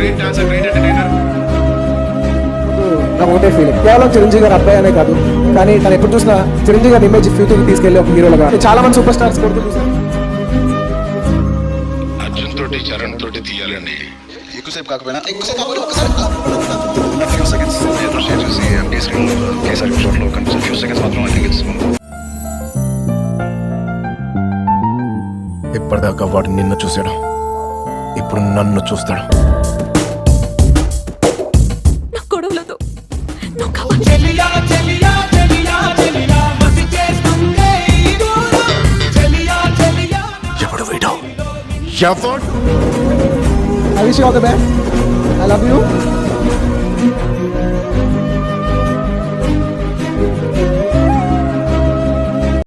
Great dancer, great entertainer. నాకు ఒకటే feeling, కేవలం చిరంజీవి గారు అబ్బాయి అనే కాదు, కానీ తను ఎప్పుడు చూసినా చిరంజీవి గారి ఇమేజ్ ఫ్యూచర్కి తీసుకెళ్లి ఒక హీరోలుగా చాలా మంది సూపర్ స్టార్స్ కొడుతూ చూసాను. అర్జున్ తోటి చరణ్ తోటి తీయాలండి. ఎక్కువసేపు కాకపోయినా ఫ్యూ సెకండ్స్ చూసి కేసరి షాట్లో కనిపిస్తుంది. ఫ్యూ సెకండ్స్ మాత్రం ఐ థింక్ ఇట్స్ ఇప్పటిదాకా వాడు నిన్ను చూశాడు, ఇప్పుడు నన్ను చూస్తాడు. గొడవలతో ఎవడు వీడు? ఎవడు? I wish you all the best. I love you.